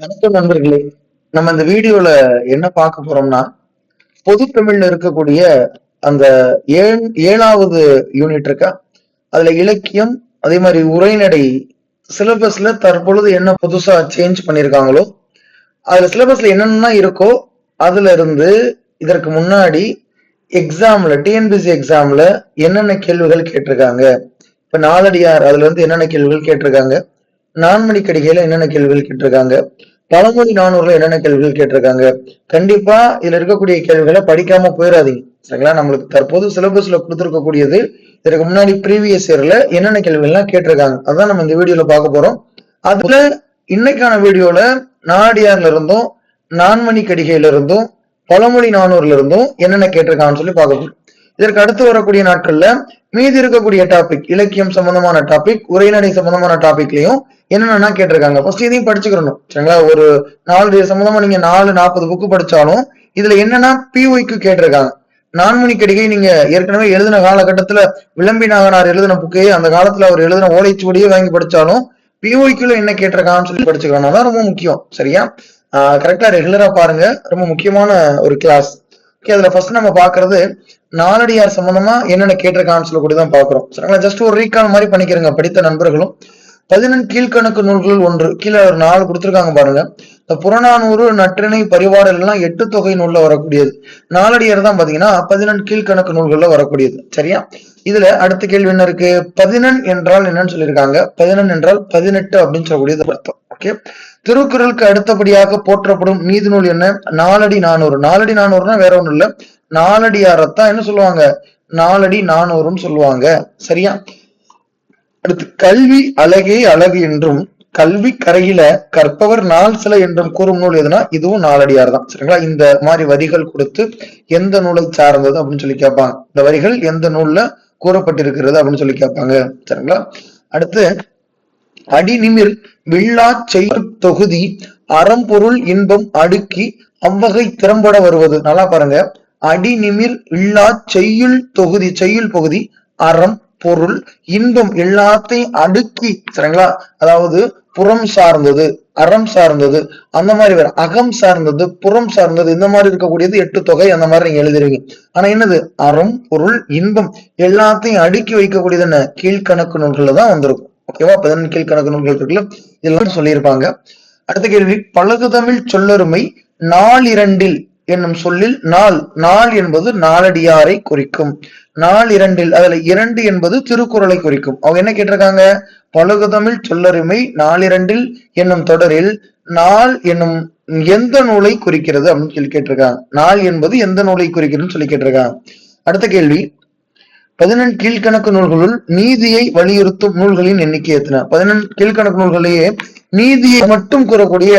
வணக்கம் நண்பர்களே. நம்ம இந்த வீடியோல என்ன பார்க்க போறோம்னா, பொது தமிழ்ல இருக்கக்கூடிய அந்த 7வது யூனிட் இருக்கா? அதுல இலக்கியம், அதே மாதிரி உரைநடை சிலபஸ்ல தற்பொழுது என்ன புதுசா சேஞ்ச் பண்ணியிருக்காங்களோ, அதுல சிலபஸ்ல என்னென்னலாம் இருக்கோ, அதுல இருந்து இதற்கு முன்னாடி எக்ஸாம்ல டிஎன்பிஎஸ்சி எக்ஸாம்ல என்னென்ன கேள்விகள் கேட்டிருக்காங்க. இப்ப நாலடியார் அதுல இருந்து என்னென்ன கேள்விகள் கேட்டிருக்காங்க, நான்மணி கடிகையில என்னென்ன கேள்விகள் கேட்டிருக்காங்க, பழமொழி 400ல என்னென்ன கேள்விகள் கேட்டிருக்காங்க. கண்டிப்பா இதுல இருக்கக்கூடிய கேள்விகளை படிக்காம போயிடாதீங்க. சரிங்களா? நம்மளுக்கு தற்போது சிலபஸ்ல கொடுத்திருக்கக்கூடியது இதற்கு முன்னாடி ப்ரீவியஸ் இயர்ல என்னென்ன கேள்விகள்லாம் கேட்டிருக்காங்க அதான் நம்ம இந்த வீடியோல பார்க்க போறோம். அதுல இன்னைக்கான வீடியோல நாடியார்ல இருந்தும், நான்மணி கடிகையில இருந்தும், பழமொழி 400ல இருந்தும் என்னென்ன கேட்டிருக்காங்கன்னு சொல்லி பார்க்க போறோம். இதற்கு அடுத்து வரக்கூடிய நாட்கள்ல மீதி இருக்கக்கூடிய டாபிக், இலக்கியம் சம்பந்தமான டாபிக், உரைநடை சம்பந்தமான டாபிக்லயும் என்னென்ன கேட்டிருக்காங்க ஃபர்ஸ்ட் இதையும் படிச்சுக்கணும். சரிங்களா? ஒரு 4 சம்பந்தமா நீங்க 40 புக்கு படிச்சாலும் இதுல என்னன்னா பிஒய்க்கு கேட்டிருக்காங்க. நான்மணி கடிகை நீங்க ஏற்கனவே எழுதின காலகட்டத்துல விளம்பி நாகனார் எழுதின புக்கையே அந்த காலத்துல அவர் எழுதின ஓலைச்சுவடியே வாங்கி படிச்சாலும் பிஒய்க்குள்ள என்ன கேட்டிருக்காங்கன்னு சொல்லி படிச்சுக்கணும். அதான் ரொம்ப முக்கியம். சரியா? கரெக்டா ரெகுலரா பாருங்க. ரொம்ப முக்கியமான ஒரு கிளாஸ். அதுல ஃபர்ஸ்ட் நம்ம பாக்குறது நாலடியார் சம்பந்தமா என்னென்ன கேட்டிருக்கான்னு சொல்லக்கூடியதான் பாக்குறோம். சரிங்களா? ஜஸ்ட் ஒரு ரீகால் மாதிரி பண்ணிக்கிறங்க படித்த நண்பர்களும். 14 கீழ்கணக்கு நூல்கள் ஒன்று, கீழே ஒரு 4 கொடுத்திருக்காங்க பாருங்க. இந்த புறநானூறு, நற்றிணை, பரிபாடல் எல்லாம் 8 தொகை நூல்ல வரக்கூடியது. நாலடியார் தான் பாத்தீங்கன்னா 14 கீழ்கணக்கு நூல்கள்ல வரக்கூடியது. சரியா? இதுல அடுத்த கேள்வி என்ன இருக்கு? 14 என்றால் என்னன்னு சொல்லியிருக்காங்க. 14 என்றால் 18 அப்படின்னு சொல்லக்கூடியது அர்த்தம். ஓகே. திருக்குறளுக்கு அடுத்தபடியாக போற்றப்படும் நீதி நூல் என்ன? நாலடி 400. நாலடி 400னா வேற ஒண்ணும் இல்ல, நாலடியாரத்தான் என்ன சொல்லுவாங்க? நாலடி 400ன்னு சொல்லுவாங்க. சரியா? அடுத்து கல்வி அழகே அழகு என்றும் கல்வி கரையில கற்பவர் நாள் சில என்றும் கூறும் நூல் எதுனா இதுவும் நாலடியார் தான். சரிங்களா? இந்த மாதிரி வரிகள் கொடுத்து எந்த நூலை சார்ந்தது அப்படின்னு சொல்லி கேட்பாங்க. இந்த வரிகள் எந்த நூல்ல கூறப்பட்டிருக்கிறது அப்படின்னு சொல்லி கேட்பாங்க. சரிங்களா? அடுத்து அடிநிமிர் வில்லா செய்யுள் தொகுதி அறம்பொருள் இன்பம் அடுக்கி அவ்வகை திறம்பட வருவது. நல்லா பாருங்க. அடிநிமிர் வில்லா செய்யுள் தொகுதி, செய்யுள் பகுதி, அறம், பொருள், இன்பம் எல்லாத்தையும் அடுக்கி. சரிங்களா? அதாவது புறம் சார்ந்தது, அறம் சார்ந்தது, அந்த மாதிரி வேற அகம் சார்ந்தது, புறம் சார்ந்தது, இந்த மாதிரி இருக்கக்கூடியது 8 தொகை. அந்த மாதிரி நீங்க எழுதுறீங்க. ஆனா என்னது? அறம், பொருள், இன்பம் எல்லாத்தையும் அடுக்கி வைக்கக்கூடியது என்ன? கீழ்கணக்கு நூல்கள்ல தான் வந்திருக்கும். ஓகேவா? 14 கீழ்கணக்கு நூல்கள் இருக்குல்ல, இதெல்லாம் சொல்லியிருப்பாங்க. அடுத்த கேள்வி, பழகுதமிழ் சொல்லொருமை நாலிரண்டில் என்னும் சொல்லில் நாள் என்பது நாலடியாரை குறிக்கும். நாலிரண்டில் அதுல 2 என்பது திருக்குறளை குறிக்கும். அவங்க என்ன கேட்டிருக்காங்க? பழகுதமிழ் சொல்லொருமை நாலிரண்டில் என்னும் தொடரில் நாள் என்னும் எந்த நூலை குறிக்கிறது அப்படின்னு சொல்லி கேட்டிருக்காங்க. நாள் என்பது எந்த நூலை குறிக்கிறதுன்னு சொல்லி கேட்டிருக்காங்க. அடுத்த கேள்வி, 14 கீழ்கணக்கு நூல்களுள் நீதியை வலியுறுத்தும் நூல்களின் எண்ணிக்கை எத்தனை? 14 கீழ்கணக்கு நூல்களையே நீதியை மட்டும் கூறக்கூடிய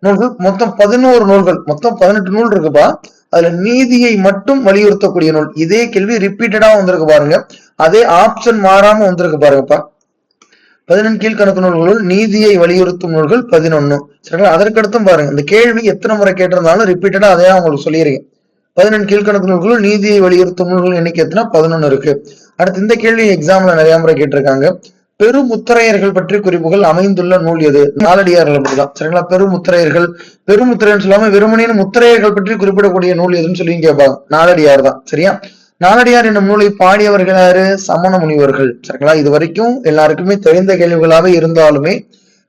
நூல்கள் மொத்தம் 11 நூல்கள். மொத்தம் 18 நூல் இருக்குப்பா. அதுல நீதியை மட்டும் வலியுறுத்தக்கூடிய நூல். இதே கேள்வி ரிப்பீட்டடா வந்திருக்கு பாருங்க. அதே ஆப்ஷன் மாறாம வந்திருக்கு பாருங்கப்பா. 14 கீழ்கணக்கு நூல்களுள் நீதியை வலியுறுத்தும் நூல்கள் 11. சரிங்களா? அதற்கடுத்தும் பாருங்க. இந்த கேள்வி எத்தனை முறை கேட்டிருந்தாலும் ரிப்பீட்டடா அதே உங்களுக்கு சொல்லிடுறேன். 14 கீழ்கணக்கு நூல்களும் நீதியை வலியுறுத்தும் நூல்கள் எண்ணிக்கை எத்தனை? 11 இருக்கு. அடுத்து இந்த கேள்வி எக்ஸாம்ல நிறைய முறை கேட்டிருக்காங்க. பெருமுத்திரையர்கள் பற்றி குறிப்புகள் அமைந்துள்ள நூல் எது? நாலடியார்கள் அப்படிதான். சரிங்களா? பெருமுத்திரையர்கள் சொல்லாம வெறுமனே முத்திரையர்கள் பற்றி குறிப்பிடக்கூடிய நூல் எதுன்னு சொல்லி கேட்பாங்க. நாலடியார் தான். சரியா? நாலடியார் என்னும் நூலை பாடியவர்கள் யாரு? சமண முனிவர்கள். சரிங்களா? இது வரைக்கும் எல்லாருக்குமே தெரிந்த கேள்விகளாவே இருந்தாலுமே,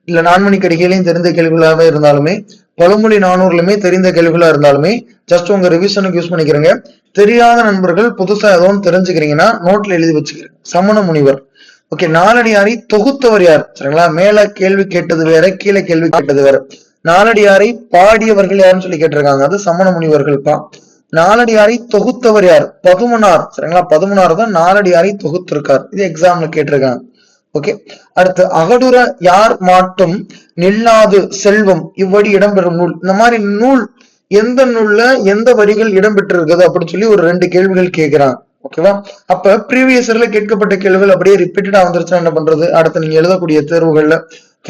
இல்ல நான்மணி கடிகையிலையும் தெரிந்த கேள்விகளாவே இருந்தாலுமே, பழமொழி 400லுமே தெரிந்த கேள்விகளா இருந்தாலுமே ஜஸ்ட் உங்க ரிவிஷனுக்கு யூஸ் பண்ணிக்கிறீங்க. தெரியாத நண்பர்கள் புதுசா ஏதோ தெரிஞ்சுக்கிறீங்கன்னா நோட்ல எழுதி வச்சுக்கிறேன். சமண முனிவர். ஓகே. நாலடியாரை தொகுத்தவர் யார்? சரிங்களா? மேல கேள்வி கேட்டது வேற, கீழே கேள்வி கேட்டது வேற. நாலடியாரை பாடியவர்கள் யாருன்னு சொல்லி கேட்டிருக்காங்க. அது சமண முனிவர்கள் தான். நாலடியாரை தொகுத்தவர் யார்? பதுமனார். சரிங்களா? பதுமனார் தான் நாலடியாரை தொகுத்திருக்கார். இது எக்ஸாம்ல கேட்டிருக்காங்க. ஓகே. அடுத்து அகடுற யார் மாட்டும் நில்லாது செல்வம் இவ்வடி இடம்பெறும் நூல். இந்த மாதிரி நூல் எந்த நூல்ல எந்த வரிகள் இடம்பெற்றிருக்குது அப்படின்னு சொல்லி ஒரு 2 கேள்விகள் கேட்கிறாங்க. ஓகேவா? அப்ப ப்ரீவியஸ் இயர்ல கேட்கப்பட்ட கேள்விகள் அப்படியே ரிப்பீட்டடா வந்துருச்சுன்னா என்ன பண்றது? அடுத்து நீங்க எழுதக்கூடிய தேர்வுகள்ல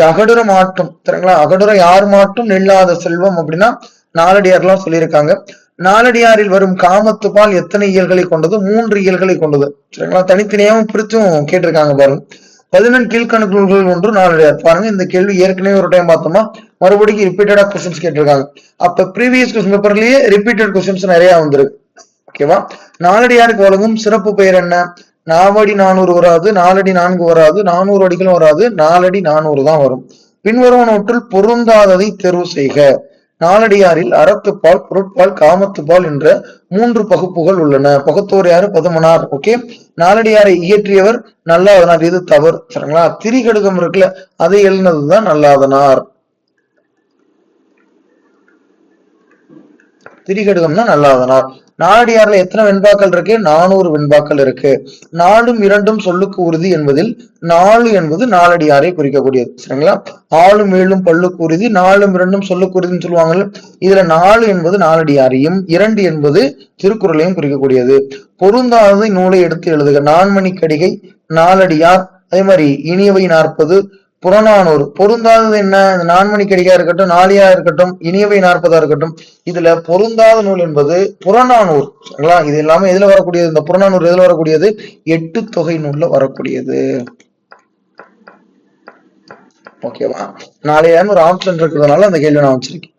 அகடுற மாட்டும். சரிங்களா? அகடுற யார் மாட்டும் நில்லாத செல்வம் அப்படின்னா நாலடியார்லாம் சொல்லியிருக்காங்க. நாலடியாரில் வரும் காமத்துப்பால் எத்தனை இயல்களை கொண்டது? 3 இயல்களை கொண்டது. சரிங்களா? தனித்தனியாவும் பிரிச்சும் கேட்டிருக்காங்க பாருங்க. 11 கீழ்கணக்கு நூல்கள் ஒன்று நாலடியார். பாருங்க, இந்த கேள்வி ஏற்கனவே ஒரு டைம் பார்த்தோமா, மறுபடியும் ரிப்பீட்டடா கொஸ்டின்ஸ் கேட்டிருக்காங்க. அப்ப ப்ரீவியஸ் கொஸ்டின் பேப்பர்லயே ரிப்பீட்டட் கொஸ்டின்ஸ் நிறைய வந்திருக்கு. ஓகேவா? நாலடியாருக்கு வழங்கும் சிறப்பு பெயர் என்ன? நாவடி 400 வராது, 4 அடி 4 வராது, 400 அடிகளும் வராது, 4 அடி 400 தான் வரும். பின்வருவனவற்றுள் பொருந்தாததை தேர்வு செய்க. நாலடியாரில் அறத்துப்பால், பொருட்பால், காமத்துப்பால் என்ற 3 பகுப்புகள் உள்ளன. பகுத்தோர் யாரு? பதுமனார். ஓகே, நாலடியாரை இயற்றியவர் நல்லாதனார். இது தவறு. சரிங்களா? திரிகடுகம் இருக்குல்ல, அதை எழுதினதுதான் நல்லாதனார். திரிகடுகம்னா நல்லாதனார். நாலடியார்ல எத்தனை வெண்பாக்கள் இருக்கு? 400 வெண்பாக்கள் இருக்கு. 4ம் 2ம் சொல்லுக்கு உறுதி என்பதில் 4 என்பது நாலடியாரை குறிக்கக்கூடியது. சரிங்களா? 4ம் 7ம் பல்லுக்கு உறுதி, 4ம் 2ம் சொல்லுக்கு உறுதின்னு சொல்லுவாங்கல்ல. இதுல 4 என்பது நாலடியாரையும் 2 என்பது திருக்குறளையும் குறிக்கக்கூடியது. பொருந்தாததை நூலை எடுத்து எழுதுக. நான்மணிக்கடிகை, நாலடியார், அதே மாதிரி இனியவை 40, புறநானூறு. பொருந்தாதது என்ன? நான்மணிக்கடிகா இருக்கட்டும், நாலியா இருக்கட்டும், இனியவை 40 இருக்கட்டும், இதுல பொருந்தாத நூல் என்பது புறநானூறு. சரிங்களா? இது எல்லாமே எதுல வரக்கூடியது? இந்த புறநானூறு எதுல வரக்கூடியது? 8 தொகை நூல்ல வரக்கூடியது. ஓகேவா? நாளையான்னு ஒரு ஆப்ஷன் இருக்கிறதுனால அந்த கேள்வி நான் வச்சிருக்கேன்.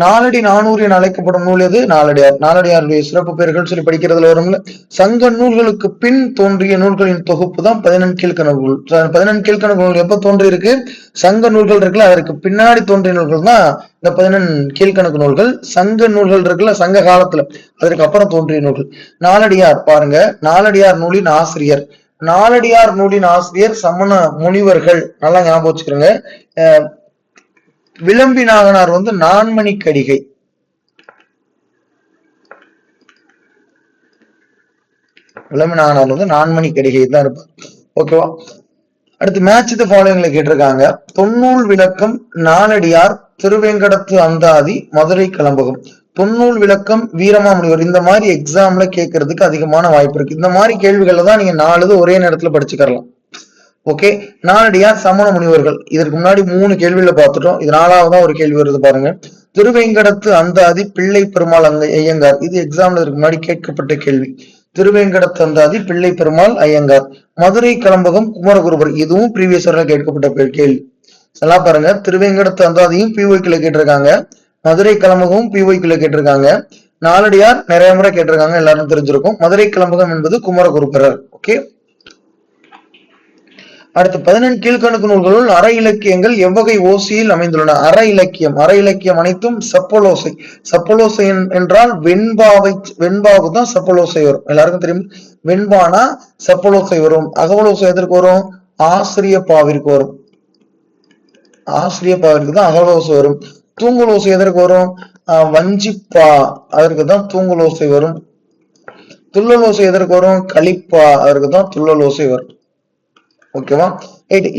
நாலடி 400 என அழைக்கப்படும் நூல் எது? நாலடியார். நாலடியாருடைய சிறப்பு பெயர்கள் சொல்லி படிக்கிறதுல வரும்ல. சங்க நூல்களுக்கு பின் தோன்றிய நூல்களின் தொகுப்பு தான் 14 கீழ்கணக்கு நூல். 14 கீழ்கணக்கு நூல் எப்ப தோன்றி இருக்கு? சங்க நூல்கள் இருக்குல்ல, அதற்கு பின்னாடி தோன்றிய நூல்கள் தான் இந்த 14 கீழ்கணக்கு நூல்கள். சங்க நூல்கள் இருக்குல்ல, சங்க காலத்துல, அதற்கு அப்புறம் தோன்றிய நூல்கள். நாலடியார் பாருங்க, நாலடியார் நூலின் ஆசிரியர். நாலடியார் நூலின் ஆசிரியர் சமண முனிவர்கள். நல்லா ஞாபகம் வச்சுக்கிறோங்க. விளம்பி நாகனார் வந்து நான்மணிக்கடிகை. விளம்பி நாகனார் வந்து நான்மணிக்கடிகை தான் இருப்பார். ஓகேவா? அடுத்து மேட்ச் தி ஃபாலோயிங்ல கேட்டிருக்காங்க. தொன்னூல் விளக்கம் நாலடியார், திருவேங்கடத்து அந்தாதி, மதுரை கலம்பகம். தொன்னூல் விளக்கம் வீரமாமுனிவர். இந்த மாதிரி எக்ஸாம்ல கேட்கறதுக்கு அதிகமான வாய்ப்பு இருக்கு. இந்த மாதிரி கேள்விகள்ல தான் நீங்க 4 ஒரே நேரத்துல படிச்சுக்கலாம். ஓகே, நாலடியார் சமண முனிவர்கள். இதற்கு முன்னாடி 3 கேள்வியில பார்த்துட்டோம். இது 4வதா ஒரு கேள்வி வருது பாருங்க. திருவேங்கடத்து அந்தாதி, பிள்ளை பெருமாள் ஐயங்கார். இது எக்ஸாம்ல இதுக்கு முன்னாடி கேட்கப்பட்ட கேள்வி. திருவேங்கடத்து அந்தாதி, பிள்ளை பெருமாள் ஐயங்கார். மதுரை கலம்பகம், குமரகுருபர். இதுவும் ப்ரீவியஸ் இயர்ல கேட்கப்பட்ட கேள்வி. எல்லாம் பாருங்க, திருவேங்கடத்து அந்தாதியும் பிஒய்க்குள்ள கேட்டிருக்காங்க, மதுரை கலம்பகமும் பிஒய்க்குள்ள கேட்டிருக்காங்க. நாலடியார் நிறைய முறை கேட்டிருக்காங்க, எல்லாரும் தெரிஞ்சிருக்கும். மதுரை கலம்பகம் என்பது குமரகுருபரர். ஓகே, அடுத்து 14 கீழ்கணக்கு நூல்களுள் அற இலக்கியங்கள் எவ்வகை ஓசையில் அமைந்துள்ளன? அற இலக்கியம், அற இலக்கியம் அனைத்தும் செப்பலோசை. செப்பலோசை என்றால் வெண்பாவு தான் செப்பலோசை வரும். எல்லாருக்கும் தெரியும், வெண்பானா செப்பலோசை வரும். அகவலோசை எதற்கு வரும்? ஆசிரிய பாவிற்கு வரும். ஆசிரிய பாவிற்கு தான் அகவலோசை வரும். தூங்குலோசை எதற்கு வரும்? வஞ்சிப்பா, அதற்கு தான் தூங்குலோசை வரும். துள்ளலோசை எதற்கு வரும்? களிப்பா, அதற்கு தான் துள்ளலோசை வரும். ஓகேவா?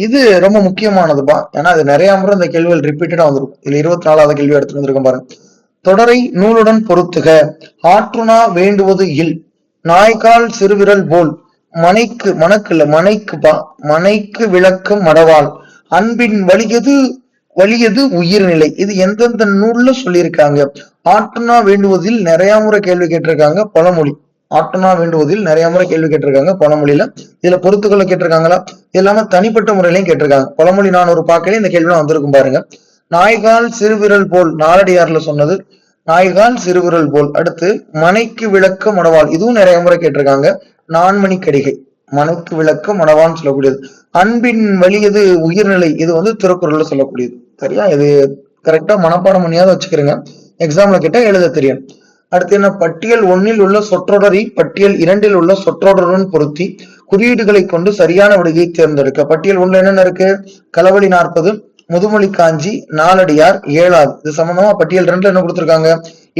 இது ரொம்ப முக்கியமானதுப்பா. ஏன்னா அது நிறைய முறை இந்த கேள்விகள் ரிப்பீட்டடா வந்திருக்கும். இதுல 24வது கேள்வி எடுத்து வந்திருக்கோம் பாருங்க. தொடரை நூலுடன் பொருத்துக. ஆற்றுனா வேண்டுவது இல், நாய்கால் சிறுவிரல் போல், மனைக்கு மணக்குல மனைக்குப்பா, மனைக்கு விளக்கம் மடவாள், அன்பின் வலியது உயிர்நிலை. இது எந்தெந்த நூல்ல சொல்லியிருக்காங்க? ஆற்றுனா வேண்டுவதில் நிறைய முறை கேள்வி கேட்டிருக்காங்க, பழமொழி. ஆற்றுனா வேண்டுவதில் நிறைய முறை கேள்வி கேட்டிருக்காங்க பழமொழியில. இதுல பொறுத்துக்களை கேட்டிருக்காங்களா? எல்லாமே தனிப்பட்ட முறையிலையும் கேட்டிருக்காங்க. பழமொழி நான் ஒரு பார்க்கல, இந்த கேள்வி வந்திருக்கும் பாருங்க. நாய்கால் சிறுவிரல் போல், நாலடியார்ல சொன்னது நாய்கால் சிறுவிரல் போல். அடுத்து மனைக்கு விளக்க மடவாள், இதுவும் நிறைய முறை கேட்டிருக்காங்க. நான்மணிக்கடிகை, மனைக்கு விளக்க மடவான்னு சொல்லக்கூடியது. அன்பின் வலியது உயிர்நிலை, இது வந்து திருக்குறள்ல சொல்லக்கூடியது. சரியா? இது கரெக்டா மனப்பாடம் பண்ணியாவது வச்சுக்கிறேங்க, எக்ஸாம்ல கேட்டா எழுத தெரியும். அடுத்து என்ன? பட்டியல் 1ல் உள்ள சொற்றொடரை பட்டியல் 2ல் உள்ள சொற்றொடருடன் பொருத்தி குறியீடுகளை கொண்டு சரியான விடையை தேர்ந்தெடுக்க. பட்டியல் 1ல என்னென்ன இருக்கு? களவழி 40, முதுமொழி காஞ்சி, நாலடியார், 7வது. இது சம்பந்தமா பட்டியல் 2ல என்ன கொடுத்திருக்காங்க?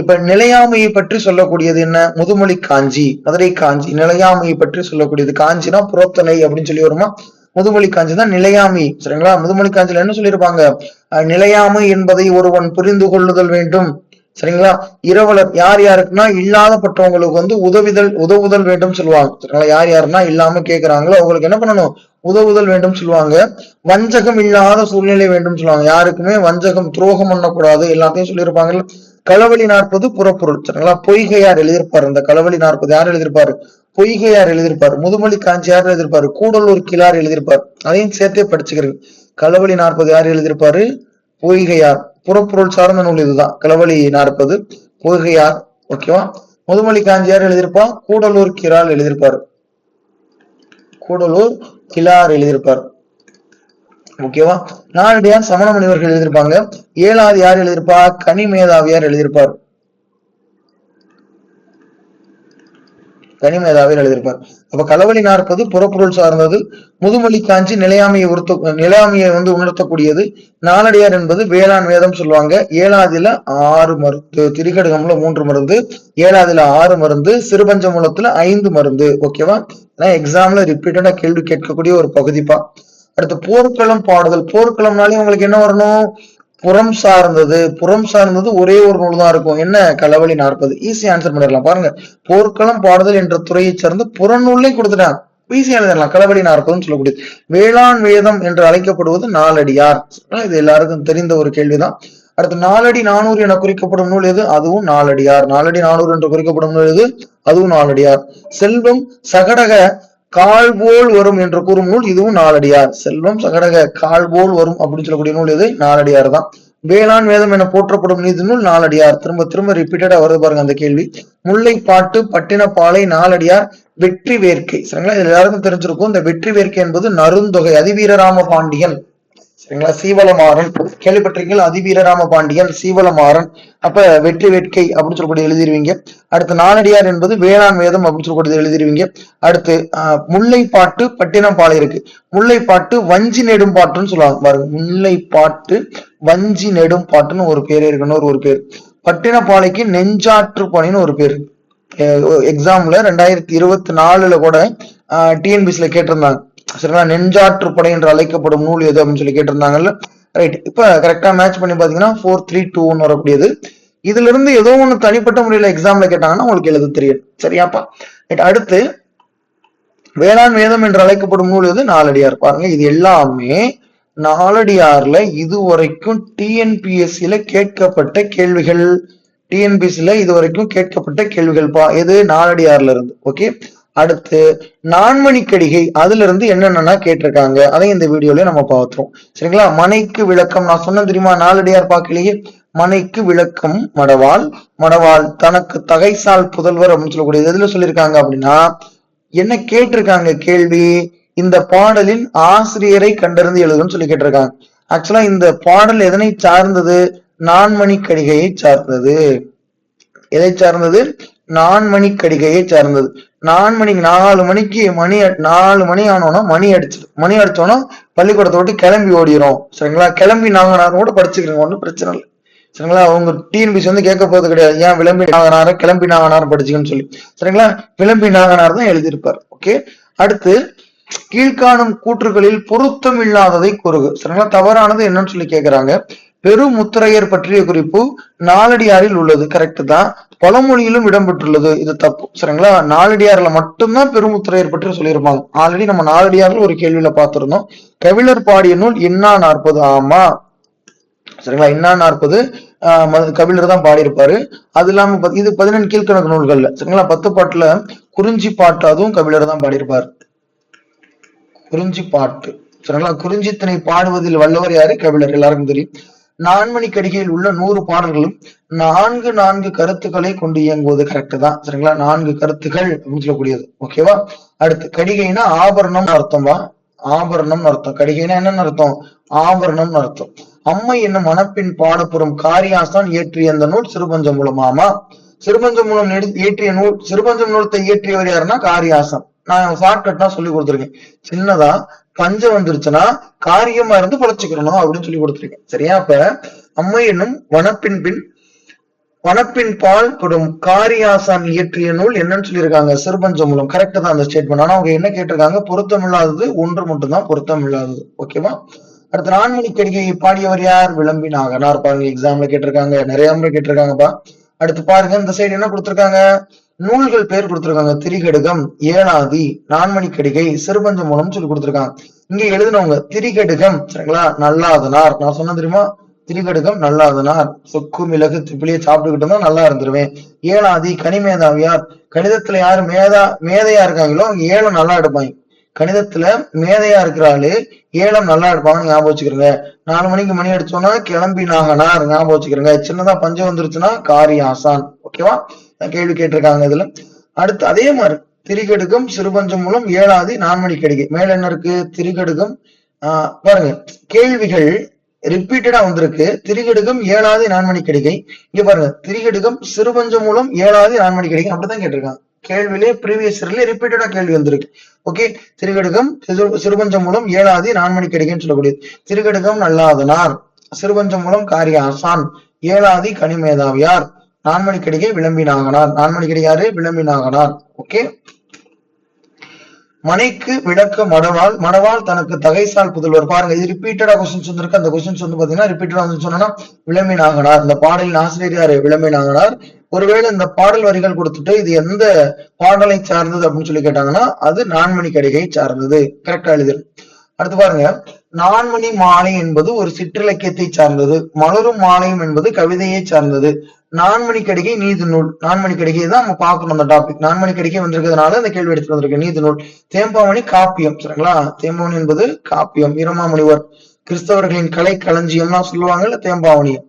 இப்ப நிலையாமையை பற்றி சொல்லக்கூடியது என்ன? முதுமொழி காஞ்சி, மதுரை காஞ்சி. நிலையாமையை பற்றி சொல்லக்கூடியது. காஞ்சினா புறத்தனை அப்படின்னு சொல்லி வருமா? முதுமொழி காஞ்சி தான் நிலையாமை. சரிங்களா? முதுமொழி காஞ்சில என்ன சொல்லியிருப்பாங்க? நிலையாமை என்பதை ஒருவன் புரிந்து கொள்ளுதல் வேண்டும். சரிங்களா? இரவலர் யார் யாருக்குன்னா இல்லாதப்பட்டவங்களுக்கு வந்து உதவுதல் வேண்டும் சொல்லுவாங்க. சரிங்களா? யார் யாருன்னா இல்லாம கேட்கிறாங்களோ அவங்களுக்கு என்ன பண்ணணும்? உதவுதல் வேண்டும் சொல்லுவாங்க. வஞ்சகம் இல்லாத சூழ்நிலை வேண்டும் சொல்லுவாங்க. யாருக்குமே வஞ்சகம் துரோகம் பண்ணக்கூடாது, எல்லாத்தையும் சொல்லியிருப்பாங்கல்ல. களவழி 40 புறப்பொருள். சரிங்களா? பொய்கையார் எழுதியிருப்பாரு. இந்த களவழி 40 யார் எழுதியிருப்பாரு? பொய்கையார் எழுதியிருப்பார், முதுமொழி காஞ்சியார் எழுதியிருப்பாரு, கூடலூர் கிழார் எழுதியிருப்பார். அதையும் சேர்த்தே படிச்சுக்கிறது. களவழி 40 யார் எழுதியிருப்பாரு? பொய்கையார். புறப்பொருள் சார்ந்த நூல் இதுதான், களவழி 40 பொய்கையார். ஓகேவா? முதுமொழி காஞ்சியார் எழுதியிருப்பார், கூடலூர் கிழார் எழுதியிருப்பாரு, கூடலூர் கிழார் எழுதியிருப்பார். ஓகேவா? நாலடியார் சமண முனிவர்கள் எழுதியிருப்பாங்க. ஏழாவது யார் எழுதியிருப்பா? கனிமேதாவியார் எழுதியிருப்பார், கனிமேதாவியர் எழுதியிருப்பார். அப்ப களவழி 40 புறப்பொருள் சார்ந்தது, முதுமொழி காஞ்சி நிலையாமையை உணர்த்தக்கூடியது, நாலடியார் என்பது வேளாண் வேதம் சொல்லுவாங்க. ஏழாவதுல 6 மருந்து, திரிகடுகம்ல 3 மருந்து, ஏழாவதுல 6 மருந்து, சிறுபஞ்ச மூலத்துல 5 மருந்து. ஓகேவா? எக்ஸாம்ல ரிப்பீட்டடா கேள்வி கேட்கக்கூடிய ஒரு பகுதிப்பா. அடுத்து போர்க்களம் பாடுதல். போர்க்களம்னாலே உங்களுக்கு என்ன வரணும்? புறம் சார்ந்தது. புறம் சார்ந்தது ஒரே ஒரு நூல் தான் இருக்கும். என்ன? களவழி 40. ஈஸி ஆன்சர் பண்ணிடலாம். பாருங்க, போர்க்களம் பாடுதல் என்ற துறையை சார்ந்து புறநூலே கொடுத்துட்டாங்க. ஈஸியா எழுதிடலாம். களவழி 40 சொல்லக்கூடியது. வேளாண் வேதம் என்று அழைக்கப்படுவது நாலடியார். இது எல்லாருக்கும் தெரிந்த ஒரு கேள்விதான். அடுத்து நாலடி 400 என குறிக்கப்படும் நூல் எது? அதுவும் நாலடியார். நாலடி 400 என்று குறிக்கப்படும் நூல் எது? அதுவும் நாலடியார். செல்வம் சகடக கால் போல் வரும் என்று கூறும் நூல், இதுவும் நாலடியார். செல்வம் சகடக கால் போல் வரும் அப்படின்னு சொல்லக்கூடிய நூல் எது? நாலடியார் தான். வேளாண் வேதம் என போற்றப்படும் நீதி நூல் நாலடியார். திரும்ப திரும்ப ரிப்பீட்டடா வருது பாருங்க அந்த கேள்வி. முல்லைப்பாட்டு, பட்டினப்பாலை, நாலடியார், வெற்றி வேர்க்கை. சரிங்களா? இது எல்லாருக்கும் தெரிஞ்சிருக்கும். இந்த வெற்றி வேர்க்கை என்பது நருந்தொகை, அதிவீரராம பாண்டியன். சரிங்களா? சீவலமாறன் கேள்விப்பட்டிருக்கீங்க. அதிவீரராம பாண்டியன், சீவலமாறன். அப்ப வெற்றி வேட்கை அப்படின்னு சொல்லக்கூடிய எழுதிருவீங்க. அடுத்து நாலடியார் என்பது வேளாண் வேதம் அப்படின்னு சொல்லக்கூடியது எழுதிருவீங்க. அடுத்து முல்லைப்பாட்டு, பட்டினப்பாலை இருக்கு. முல்லைப்பாட்டு வஞ்சி நெடும் பாட்டுன்னு சொல்லுவாங்க பாருங்க. முல்லைப்பாட்டு வஞ்சி நெடும் பாட்டுன்னு ஒரு பேர் இருக்குன்னு ஒரு பேர். பட்டினப்பாலைக்கு நெஞ்சாற்று பணின்னு ஒரு பேர். எக்ஸாம்ல 2024 கூட டிஎன்பிசில கேட்டிருந்தாங்க. சரிங்களா? நெஞ்சாற்று படை என்று அழைக்கப்படும் நூல் எது அப்படின்னு சொல்லி கேட்டிருந்தாங்கல்ல. ரைட். இப்ப கரெக்டா மேட்ச் பண்ணி பாத்தீங்கன்னா 4-3-2 வரக்கூடியது. இதுல இருந்து ஏதோ ஒண்ணு தனிப்பட்ட முறையில எக்ஸாம்ல கேட்டாங்கன்னா உங்களுக்கு எழுத தெரியும். சரியாப்பா? அடுத்து வேளாண் வேதம் என்று அழைக்கப்படும் நூல் எது? நாலடியார். பாருங்க, இது எல்லாமே நாலடியார்ல இதுவரைக்கும் டிஎன்பிஎஸ்சில கேட்கப்பட்ட கேள்விகள். டிஎன்பிஎஸ்சில இதுவரைக்கும் கேட்கப்பட்ட கேள்விகள் பா. எது? நாலடியார்ல இருந்து. ஓகே. அடுத்து நான்மணிக்கடிகை, அதுல இருந்து என்னென்னா கேட்டிருக்காங்க, அதை இந்த வீடியோல நம்ம பார்த்தோம். சரிங்களா? மனைக்கு விளக்கம் நான் சொன்ன தெரியுமா? நாலடியார் பார்க்கலையே. மனைக்கு விளக்கம் மடவாள், மடவாள் தனக்கு தகைசால் புதல்வர் அப்படின்னு சொல்லக்கூடியது எதுல சொல்லியிருக்காங்க அப்படின்னா, என்ன கேட்டிருக்காங்க கேள்வி? இந்த பாடலின் ஆசிரியரை கண்டறிந்து எழுதுன்னு சொல்லி கேட்டிருக்காங்க. ஆக்சுவலா இந்த பாடல் எதனை சார்ந்தது? நான்மணிக்கடிகையை சார்ந்தது. எதை சார்ந்தது? நான்மணிக்கடிகையை சார்ந்தது. 4 மணி ஆனோன்னா மணி அடிச்சோன்னா பள்ளிக்கூடத்தை விட்டு கிளம்பி ஓடிடும். சரிங்களா? கிளம்பி நாங்கனாரும் கூட படிச்சுக்கிறோங்க, ஒன்றும் பிரச்சனை இல்லை. சரிங்களா? அவங்க டிஎன்பிசி வந்து கேட்க போறது கிடையாது. ஏன் விளம்பி நாங்கனார கிளம்பி நாங்கனாரும் படிச்சுக்கன்னு சொல்லி. சரிங்களா? விளம்பி நாங்கனார் தான் எழுதியிருப்பார். ஓகே. அடுத்து கீழ்காணும் கூற்றுகளில் பொருத்தம் இல்லாததை கூறுக. சரிங்களா? தவறானது என்னன்னு சொல்லி கேட்கிறாங்க. பெருமுத்திரையர் பற்றிய குறிப்பு நாலடியாரில் உள்ளது. கரெக்ட் தான். பழமொழியிலும் இடம்பெற்றுள்ளது. இது தப்பு. சரிங்களா? நாலடியார்ல மட்டும்தான் பெருமுத்திரையர் பற்றி சொல்லியிருப்பாங்க. ஆல்ரெடி நம்ம நாலடியார்ல ஒரு கேள்வியில பார்த்திருந்தோம். கபிலர் பாடிய நூல் இன்னா 40. ஆமா. சரிங்களா? இன்னா 40 கபிலர் தான் பாடியிருப்பாரு. அது இல்லாம இது 14 கீழ்கணக்கு நூல்கள்ல. சரிங்களா? 10 பாட்டுல குறிஞ்சி பாட்டு, அதுவும் கபிலர் தான் பாடியிருப்பாரு. குறிஞ்சி பாட்டு. சரிங்களா? குறிஞ்சித்திணை பாடுவதில் வல்லவர் யாரு? கபிலர். எல்லாருக்கும் தெரியும். நான்மணிக்கடிகையில் உள்ள 100 பாடல்களும் 4 கருத்துக்களை கொண்டு இயங்குவது. கரெக்ட் தான். சரிங்களா? 4 கருத்துக்கள் அப்படின்னு சொல்லக்கூடியது. ஓகேவா? அடுத்து கடிகைனா ஆபரணம் அர்த்தமா? ஆபரணம் அர்த்தம். கடிகைனா என்னன்னு அர்த்தம்? ஆபரணம் அர்த்தம். அம்மை என்னும் மணப்பின் பாடப்புறம் காரியாசான் இயற்றிய அந்த நூல் சிறுபஞ்ச மூலமாமா. சிறுபஞ்ச மூலம் இயற்றிய நூல், சிறுபஞ்ச மூலத்தை இயற்றியவர் யாருன்னா காரியாசன். நான் ஷார்ட்கட்டா சொல்லி கொடுத்துருக்கேன். சின்னதா பஞ்சம் வந்துருச்சுன்னா காரியமா இருந்து பொழைச்சுக்கணும் அப்படின்னு சொல்லி கொடுத்துருக்கேன். சரியா? அப்ப அம்மை என்னும் வனப்பின் பால் படும் காரியாசான் இயற்றிய நூல் என்னன்னு சொல்லியிருக்காங்க? சிறுபஞ்ச மூலம். கரெக்டா தான் அந்த ஸ்டேட்மெண்ட். ஆனா அவங்க என்ன கேட்டிருக்காங்க? பொருத்தம் இல்லாதது ஒன்று மட்டும்தான் பொருத்தம் இல்லாதது. ஓகேவா? அடுத்து நான்மணிக்கடிகையை பாடியவர் யார்? விளம்பி நாகனார். பாருங்க, எக்ஸாம்ல கேட்டிருக்காங்க, நிறைய முறை கேட்டிருக்காங்கப்பா. அடுத்து பாருங்க, இந்த சைடு என்ன கொடுத்திருக்காங்க? நூல்கள் பேர் கொடுத்திருக்காங்க. திரிகடுகம், ஏனாதி, நான்மணிக்கடிகை, சிறுபஞ்ச மூலம் சொல்லி கொடுத்திருக்காங்க. இங்க எழுதினவங்க திரிகடுகம். சரிங்களா? நல்லாதனார். நான் சொன்ன தெரியுமா? திரிகடுகம் நல்லாதனார். சொக்கு மிளகு திப்பிலியை சாப்பிட்டுக்கிட்டு இருந்தா நல்லா இருந்துருவேன். ஏழாதி கனிமேதாவியார். கணிதத்துல யாரு மேதையா இருக்காங்களோ அவங்க ஏலம் நல்லா எடுப்பாங்க. கணிதத்துல மேதையா இருக்கிறாளு ஏலம் நல்லா எடுப்பாங்க, ஞாபகம் வச்சுக்கிறங்க. 4 மணிக்கு மணி அடிச்சோன்னா கிளம்பினாங்கனார், ஞாபகம் வச்சுக்கிறங்க. சின்னதா பஞ்சம் வந்துருச்சுன்னா காரி ஆசான். ஓகேவா? கேள்வி கேட்டிருக்காங்க இதுல. அடுத்து அதே மாதிரி திரிகடுகம் சிறுபஞ்சம் மூலம் ஏழாதி நான்மணி கடிகை. மேல என்ன இருக்கு? திரிகடுகம். பாருங்க, கேள்விகள் ரிப்பீட்டடா வந்திருக்கு. திரிகடுகம் ஏழாவது நான்மணி கடிகை. இங்க பாருங்க, திரிகடுகம் சிறுபஞ்சம் மூலம் ஏழாவது நான்மணி கடிகை அப்படிதான் கேட்டிருக்காங்க. கேள்வியிலே ப்ரீவியஸ் இயர்ல ரிப்பீட்டடா கேள்வி வந்திருக்கு. ஓகே, திரிகடுகம் சிறுபஞ்சம் மூலம் ஏழாவது நான்மணி கடிகைன்னு சொல்லக்கூடியது. திரிகடுகம் நல்லாதனார், சிறுபஞ்சம் மூலம் காரிய ஆசான், ஏழாதி கனிமேதாவியார், நான்மணி கடிகை விளம்பினாகனார். நான்மணி கடிகை யாரு? விளம்பினாகனார். ஓகே, மனைக்கு விளக்க மடவாள். மடவாள் தனக்கு தகைசால் புதல்வர். பாருங்க, இது ரிப்பீட்டடா கொஸ்டின்ஸ் வந்திருக்கு. அந்த கொஸ்டின்ஸ் வந்து பாத்தீங்கன்னா ரிப்பீட்டடா வந்து சொன்னா விளம்பினாகனார். இந்த பாடலின் ஆசிரியர் யாரு? விளம்பினாகனார். ஒருவேளை இந்த பாடல் வரிகள் கொடுத்துட்டு இது எந்த பாடலை சார்ந்தது அப்படின்னு சொல்லி கேட்டாங்கன்னா அது நான்மணி கடிகை சார்ந்தது. கரெக்டா எழுதிரு. அடுத்து பாருங்க, நான்மணி மாலை என்பது ஒரு சிற்றிலக்கியத்தை சார்ந்தது. மலரும் மாலையும் என்பது கவிதையை சார்ந்தது. நான்மணி கடிகை நீதி நூல். நான்மணி கடிகை தான் நம்ம பார்க்கணும் அந்த டாபிக். நான்மணி கடிகை வந்திருக்கிறதுனால இந்த கேள்வி எடுத்து வந்திருக்கு. நீதி நூல். தேம்பாவணி காப்பியம். சரிங்களா? தேம்பாவணி என்பது காப்பியம். இரமாமுனிவர் கிறிஸ்தவர்களின் கலை களஞ்சியம்னா சொல்லுவாங்கல்ல தேம்பாவணியம்.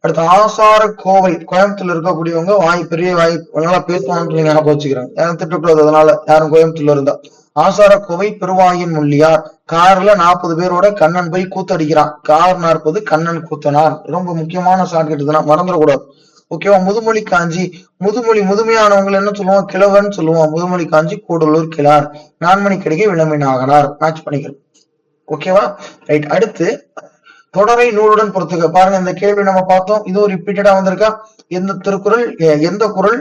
அடுத்து ஆசார கோவை. கோயம்புத்தூர்ல இருக்கக்கூடியவங்க பெரிய வாய் நல்லா பேசுவாங்கன்னு ஞாபகம் வச்சுக்கிறாங்க. யாரும் திட்டக்கூடாது, அதனால யாரும் கோயம்புத்தூர்ல இருந்தா. ஆசார கோவை பெருவாயின் முள்ளியார். கார்ல 40 பேரோட கண்ணன் போய் கூத்தடிக்கிறான். கார் 40, கண்ணன் கூத்தனார். ரொம்ப முக்கியமான ஷார்ட் கட்டுதுன்னா மறந்துடக்கூடாது. ஓகேவா? முதுமொழி காஞ்சி. முதுமையானவங்க என்ன சொல்லுவோம்? கிழவன் சொல்லுவோம். முதுமொழி காஞ்சி கூடலூர் கிளார். நான்மணி கடிகை விளம்பினாகனார். மேட்ச் பண்ணிக்கிறோம். ஓகேவா? ரைட். அடுத்து தொடரை நூலுடன் பொறுத்துக்க. பாருங்க, இந்த கேள்வி நம்ம பார்த்தோம். இதுவும் ரிப்பீட்டடா வந்திருக்கா? எந்த திருக்குறள், எந்த குறள்,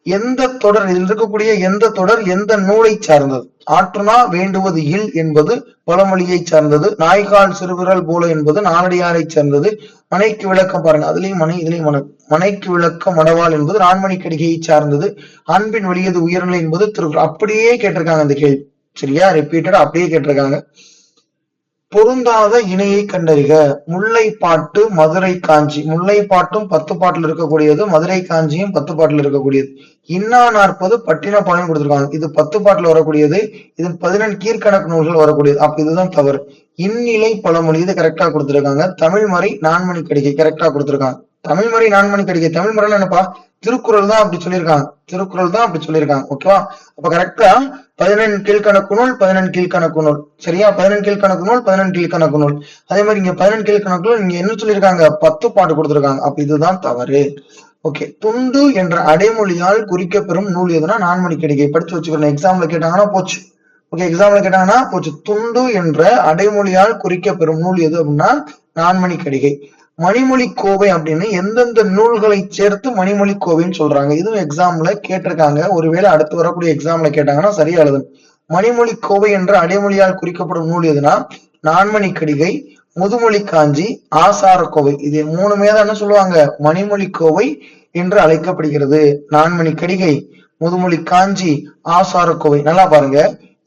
எந்த தொடர், இதில் இருக்கக்கூடிய எந்த தொடர் எந்த நூலை சார்ந்தது? ஆற்றுனா வேண்டுவது இல் என்பது பழமொழியை சார்ந்தது. நாய்கால் சிறுவிரல் போல என்பது நாலடியாரை சார்ந்தது. மனைக்கு விளக்கம். பாருங்க, அதுலயும் மனை, இதுலயும் மனை. மனைக்கு விளக்கம் மடவாள் என்பது நான்மணி கடிகையை சார்ந்தது. அன்பின் வெளியது உயர்நிலை என்பது திருக்குறள். அப்படியே கேட்டிருக்காங்க இந்த கேள்வி. சரியா? ரிப்பீட்டடா அப்படியே கேட்டிருக்காங்க. பொருந்தாத இணையை கண்டறிக. முல்லைப்பாட்டு மதுரை காஞ்சி. முல்லைப்பாட்டும் 10 பாட்டுல இருக்கக்கூடியது, மதுரை காஞ்சியும் 10 பாட்டுல இருக்கக்கூடியது. இன்னா 40 பட்டினப்பாளையம் கொடுத்திருக்காங்க. இது 10 பாட்டுல வரக்கூடியது. இது 14 கீழ்கணக்கு நூல்கள் வரக்கூடியது. அப்ப இதுதான் தவறு. இந்நிலை பழமொழி இது கரெக்டா கொடுத்திருக்காங்க. தமிழ்மறை நான்மணி கடிகை கரெக்டா கொடுத்திருக்காங்க. தமிழ்மறை நான்மணி கடிகை. தமிழ்மறை என்னப்பா? திருக்குறள் தான் அப்படி சொல்லியிருக்காங்க. திருக்குறள் தான் அப்படி சொல்லியிருக்காங்க. ஓகேவா? அப்ப கரெக்டா 14 கீழ்கணக்கு நூல், 14 கீழ்கணக்கு நூல். சரியா? 14 கீழ்கணக்கு நூல், 14 கீழ்கணக்கு நூல். அதே மாதிரி இங்க 14 கீழ்கணக்கு நூல், இங்க என்ன சொல்லியிருக்காங்க? 10 பாட்டு கொடுத்திருக்காங்க. அப்ப இதுதான் தவறு. ஓகே, துண்டு என்ற அடைமொழியால் குறிக்கப்பெறும் நூல் எதுனா நான்மணி கடிகை. படிச்சு வச்சுக்கணும். எக்ஸாம்ல கேட்டாங்கன்னா போச்சு. ஓகே, எக்ஸாம்ல கேட்டாங்கன்னா போச்சு. துண்டு என்ற அடைமொழியால் குறிக்கப்பெறும் நூல் எது அப்படின்னா நான்மணி கடிகை. மணிமொழி கோவை அப்படின்னு எந்தெந்த நூல்களை சேர்த்து மணிமொழி கோவைன்னு சொல்றாங்க? இதுவும் எக்ஸாம்ல கேட்டிருக்காங்க. ஒருவேளை அடுத்து வரக்கூடிய எக்ஸாம்ல கேட்டாங்கன்னா சரியா எழுதணும். மணிமொழி கோவை என்ற அடைமொழியால் குறிக்கப்படும் நூல் எதுனா நான்மணி கடிகை, முதுமொழி காஞ்சி, ஆசார கோவை. இது 3மே தான் என்ன சொல்லுவாங்க? மணிமொழி கோவை என்று அழைக்கப்படுகிறது. நான்மணி கடிகை, முதுமொழி காஞ்சி, ஆசார கோவை. நல்லா பாருங்க,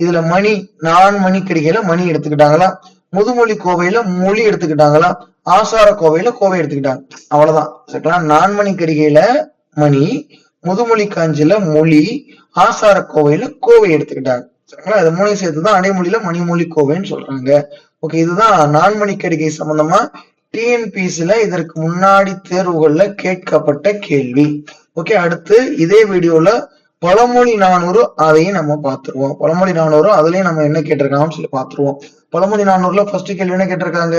இதுல மணி, நான்மணி கடிகையில மணி எடுத்துக்கிட்டாங்களா? முதுமொழி கோவையில மொழி எடுத்துக்கிட்டாங்களா? ஆசார கோவையில கோவை எடுத்துக்கிட்டாங்க. அவ்வளவுதான். சரிங்களா? நான்மணி கடிகையில மணி, முதுமொழி காஞ்சில மொழி, ஆசார கோவையில கோவை எடுத்துக்கிட்டாங்க. சரிங்களா? இது 3 சேர்த்துதான் அடைமொழியில மணிமொழி கோவைன்னு சொல்றாங்க. ஓகே, இதுதான் நான்மணி கடிகை சம்பந்தமா டிஎன்பிசில இதற்கு முன்னாடி தேர்வுகள்ல கேட்கப்பட்ட கேள்வி. ஓகே, அடுத்து இதே வீடியோல பழமொழி 400 அதையும் நம்ம பார்த்துருவோம். பழமொழி 400 அதுலயும் நம்ம என்ன கேட்டிருக்காங்கன்னு சொல்லி பார்த்துருவோம். பழமொழி 400ல ஃபர்ஸ்ட் கேள்வி என்ன கேட்டிருக்காங்க?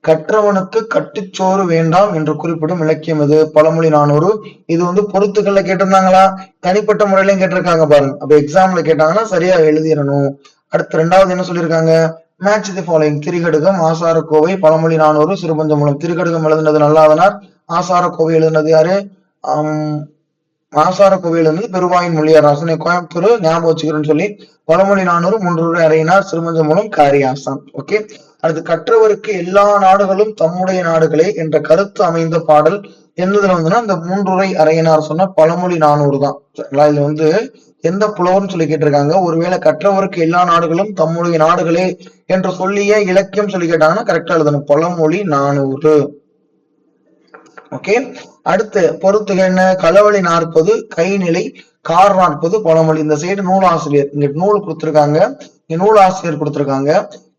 கற்றவனுக்கு கட்டுச்சோறு வேண்டாம் என்று குறிப்பிடும் இலக்கியம் எது? பழமொழி 400. இது வந்து பொருத்துக்கள்ல கேட்டிருந்தாங்களா? தனிப்பட்ட முறையிலையும் கேட்டிருக்காங்க பாருங்க. அப்ப எக்ஸாம்ல கேட்டாங்கன்னா சரியா எழுதிடணும். அடுத்து 2வது என்ன சொல்லியிருக்காங்க? Match the following. திரிகடுகம், ஆசார கோவை, பழமொழி 400, சிறுபஞ்சம் மூலம். திரிகடுகம் எழுதுனது நல்லாதனார். ஆசார கோவை எழுதுனது யாரு? ஆசார கோவையில இருந்து பெருவாயின் மொழியார். ரசனை கோயம்புத்தூர், ஞாபகம் வச்சுக்கிறேன்னு சொல்லி. பழமொழி 400 3 அறையினார். சிறுமஞ்சம் மூலம் காரியாசான். ஓகே, அடுத்து கற்றவருக்கு எல்லா நாடுகளும் தம்முடைய நாடுகளே என்ற கருத்து அமைந்த பாடல் என்னதுல வந்துன்னா இந்த 3 அறையினார் சொன்ன பழமொழி 400 தான். சரிங்களா? இதுல வந்து எந்த புலவர்னு சொல்லி கேட்டிருக்காங்க. ஒருவேளை கற்றவருக்கு எல்லா நாடுகளும் தம்முடைய நாடுகளே என்று சொல்லிய இலக்கியம் சொல்லி கேட்டாங்கன்னா கரெக்டா எழுதணும். பழமொழி 400. ஓகே. அடுத்து பொறுத்துக என்ன? களவழி 40, கைநிலை, கார் 40 பழமொழி. இந்த சைடு நூலாசிரியர், இங்க நூல் கொடுத்திருக்காங்க, இங்க நூலாசிரியர் கொடுத்திருக்காங்க.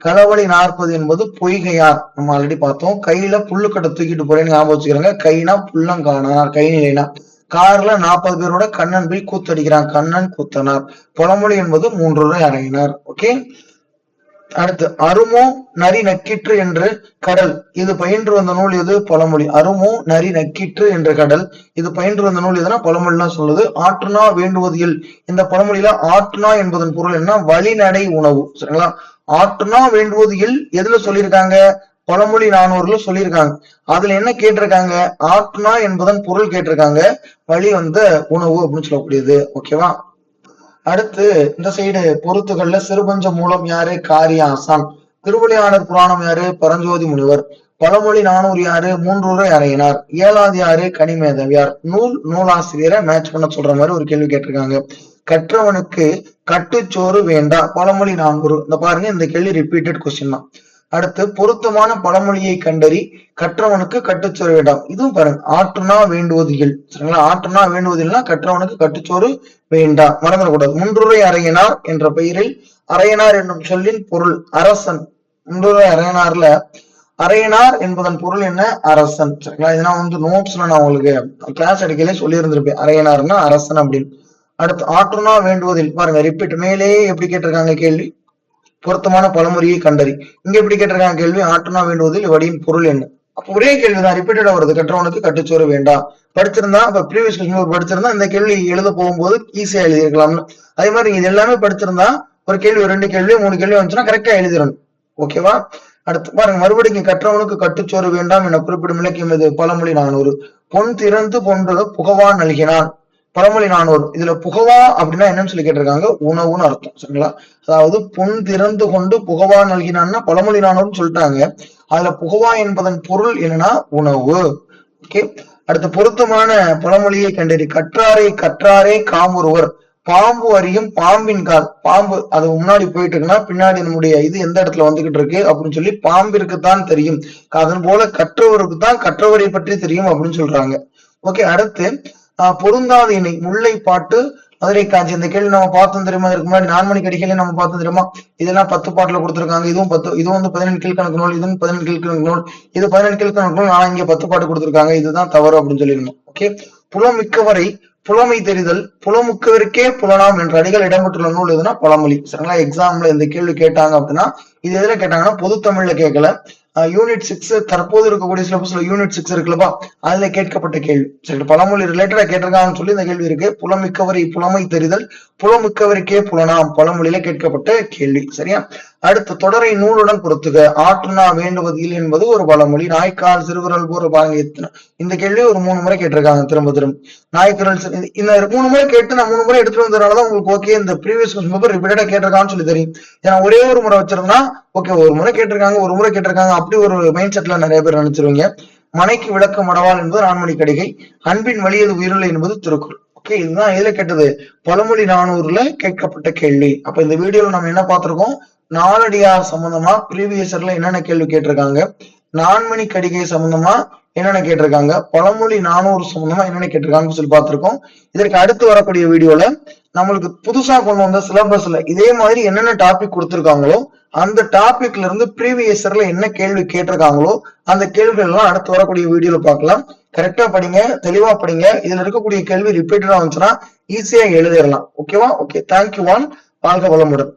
களவழி 40 என்பது பொய்கையார், நம்ம ஆல்ரெடி பார்த்தோம். கையில புல்லுக்கட்டை தூக்கிட்டு போறேன்னு ஞாபகம் வச்சுக்கிறாங்க. கைனா புல்லங்கானார், கைநிலைனா. கார்ல 40 பேரோட கண்ணன் போய் கூத்தடிக்கிறான், கண்ணன் கூத்தனார். பழமொழி என்பது 3 ரூபாய் அறையினார். ஓகே. அடுத்து அருமோ நரி நக்கிற்று என்று கடல், இது பயின்று வந்த நூல் எது? பழமொழி. அருமோ நரி நக்கிற்று என்ற கடல், இது பயின்று வந்த நூல் எதுனா பழமொழிலாம் சொல்லுது. ஆற்றுனா வேண்டுவது இல், இந்த பழமொழியில ஆற்றுனா என்பதன் பொருள் என்ன? வழிநடை உணவு. சரிங்களா? ஆற்றுனா வேண்டுவது இல் எதுல சொல்லியிருக்காங்க? பழமொழி 400ல சொல்லியிருக்காங்க. அதுல என்ன கேட்டிருக்காங்க? ஆற்றுனா என்பதன் பொருள் கேட்டிருக்காங்க, வழி வந்த உணவு அப்படின்னு சொல்லக்கூடியது. ஓகேவா? அடுத்து இந்த சைடு பொறுத்துகள்ல சிறுபஞ்ச மூலம் யாரு? காரியாசான். திருவிளையாடற் புராணம் யாரு? பரஞ்சோதி முனிவர். பழமொழி 400 யாரு? 3 ரூபாய் அறையினார். 7வது யாரு? கனிமேதவியார். நூலாசிரியரை மேட்ச் பண்ண சொல்ற மாதிரி ஒரு கேள்வி கேட்டிருக்காங்க. கற்றவனுக்கு கட்டுச்சோறு வேண்டா, பழமொழி 400. இந்த பாருங்க, இந்த கேள்வி ரிப்பீட்டட் கொஸ்டின் தான். அடுத்து பொருத்தமான பழமொழியை கண்டறி, கற்றவனுக்கு கட்டுச்சோறு வேண்டாம். இதுவும் பாருங்க, ஆற்றுனா வேண்டுவது இல். சரிங்களா? ஆற்றுனா வேண்டுவது இல்லைன்னா கற்றவனுக்கு கட்டுச்சோறு வேண்டாம், மறந்துடக்கூடாது. 3 ரூபாய் அறையனார் என்ற பெயரில், அறையனார் என்னும் சொல்லின் பொருள் அரசன். 3 ரூபாய் அறையனார்ல அறையனார் என்பதன் பொருள் என்ன? அரசன். சரிங்களா? இதெல்லாம் நோட்ஸ்ல நான் உங்களுக்கு கிளாஸ் அடிக்கலே சொல்லி இருந்திருப்பேன், அறையனார்னா அரசன் அப்படின்னு. அடுத்து ஆற்றுனா வேண்டுவதில், பாருங்க ரிப்பீட். மேலே எப்படி கேட்டிருக்காங்க கேள்வி? பொருத்தமான பழமொழியை கண்டறி. இங்க எப்படி கேட்டிருக்காங்க கேள்வி? ஆற்றுனா வேண்டுவதில் வடியின் பொருள் என்ன? அப்ப ஒரே கேள்விதான், ரிப்பீட்டடா வருது. கற்றவனுக்கு கட்டுச்சோறு வேண்டாம். படிச்சிருந்தா, இப்ப ப்ரீவியஸ் கொஸ்டின் படிச்சிருந்தா இந்த கேள்வி எழுத போகும்போது ஈஸியா எழுதிருக்கலாம்னு. அதே மாதிரி இது எல்லாமே படிச்சிருந்தா ஒரு கேள்வி, 2 கேள்வி, 3 கேள்வி வந்துச்சுன்னா கரெக்டா எழுதிடணும். ஓகேவா? அடுத்து பாருங்க, மறுபடியும் கற்றவனுக்கு கட்டுச்சோறு வேண்டாம் என குறிப்பிடும் இலக்கியம் இது? பழமொழி 400. பொன் திறந்து கொண்டு புகவா நல்கினான், பழமொழி 400. இதுல புகவா அப்படின்னா என்னன்னு சொல்லி கேட்டிருக்காங்க? உணவுன்னு அர்த்தம். சரிங்களா? அதாவது பொன் திறந்து கொண்டு புகவா நல்கினான்னா பழமொழி 400 சொல்லிட்டாங்க. அதுல புகவா என்பதன் பொருள் என்னன்னா உணவு. ஓகே. அடுத்து பொருத்தமான பழமொழியை கண்டறி. கற்றாரே காமுறுவர், பாம்பு அறியும் பாம்பின் கால். பாம்பு அது முன்னாடி போயிட்டு இருக்குன்னா பின்னாடி நம்முடைய இது எந்த இடத்துல வந்துகிட்டு இருக்கு அப்படின்னு சொல்லி பாம்பிற்குத்தான் தெரியும், அதன் போல கற்றவருக்கு தான் கற்றவரை பற்றி தெரியும் அப்படின்னு சொல்றாங்க. ஓகே. அடுத்து பொருந்தாத இணை, முல்லை பாட்டு, மதுரை காஞ்சி. இந்த கேள்வி நம்ம பார்த்தோம் தெரியுமா? இதுக்கு முன்னாடி 4 மணி கடிகையில நம்ம பார்த்தோம் தெரியுமா? இதெல்லாம் 10 பாட்டுல கொடுத்திருக்காங்க. இதுவும் 10, இதுவும் 17 கீழ்கணக்கு நூல், இதுவும் 17 கீழ்கணக்கு நூல், இது 17 கீழ்கணக்கு நூல். ஆனா இங்க 10 பாட்டு கொடுத்திருக்காங்க, இதுதான் தவறு அப்படின்னு சொல்லிடணும். ஓகே. புலமிக்கவரை புலமை தெரிதல், புலமுக்கவருக்கே புலனாம் என்ற அடிகள் இடம்பெற்றுள்ள நூல் எதுனா? பழமொழி. சரிங்களா? எக்ஸாம்ல இந்த கேள்வி கேட்டாங்க அப்படின்னா இது எதுல கேட்டாங்கன்னா பொது தமிழ்ல கேட்கல, யூனிட் 6 தற்போது இருக்கக்கூடிய சிலபஸ்ல யூனிட் 6 இருக்குல்லப்பா, அதுல கேட்கப்பட்ட கேள்வி. சரி, பழமொழி ரிலேட்டடா கேட்டிருக்காங்கன்னு சொல்லி இந்த கேள்வி இருக்கு. புலமிக்கவரை புலமை தெரிதல், புலமிக்கவருக்கே புலனாம், பழமொழியில கேட்கப்பட்ட கேள்வி. சரியா? அடுத்து தொடரை நூலுடன் பொறுத்துக. ஆற்றுனா வேண்டுவது இல் என்பது ஒரு பழமொழி. நாய்க்கால் சிறுகுறள் போற பாருங்க எத்தனை, இந்த கேள்வி ஒரு 3 முறை கேட்டிருக்காங்க திரும்ப திரும்ப. நாய்க்குறள் இந்த 3 முறை கேட்டு நான் 3 முறை எடுத்துட்டு வந்ததுனாலதான் உங்களுக்கு ஓகே இந்த ப்ரீவியஸ் கொஸ்டின் பேப்பர் ரிப்பீட்டடா கேட்டிருக்கான்னு சொல்லி தெரியும். ஏன்னா ஒரே ஒரு முறை வச்சிருந்தா ஓகே, ஒரு முறை கேட்டிருக்காங்க அப்படி ஒரு மைண்ட் செட்ல நிறைய பேர் நினைச்சிருவீங்க. மனைக்கு விளக்கம் மடவாள் என்பது 4 மணி கடிகை, அன்பின் வலியது உயிருள்ள என்பது திருக்குறள். ஓகே, இதுதான் இதுல கேட்டது பழமொழி 400ல கேட்கப்பட்ட கேள்வி. அப்ப இந்த வீடியோல நம்ம என்ன பார்த்திருக்கோம்? நாலடியார் சம்பந்தமா ப்ரீவியஸ் இயர்ல என்னென்ன கேள்வி கேட்டிருக்காங்க, 4 மணி கடிகை சம்பந்தமா என்னென்ன கேட்டிருக்காங்க, பழமொழி 400 சம்பந்தமா என்னென்ன கேட்டிருக்காங்கன்னு சொல்லி பார்த்திருக்கோம். இதற்கு அடுத்து வரக்கூடிய வீடியோல நம்மளுக்கு புதுசா கொண்டு வந்த சிலபஸ்ல இதே மாதிரி என்னென்ன டாபிக் கொடுத்திருக்காங்களோ அந்த டாபிக்ல இருந்து ப்ரீவியஸ் இயர்ல என்ன கேள்வி கேட்டிருக்காங்களோ அந்த கேள்விகள் எல்லாம் அடுத்து வரக்கூடிய வீடியோல பார்க்கலாம். கரெக்டா படிங்க, தெளிவா படிங்க. இதுல இருக்கக்கூடிய கேள்வி ரிப்பீட்டடா வந்துச்சுன்னா ஈஸியா எழுதிடலாம். ஓகேவா? Okay, thank you. வாழ்க வளமுடன்.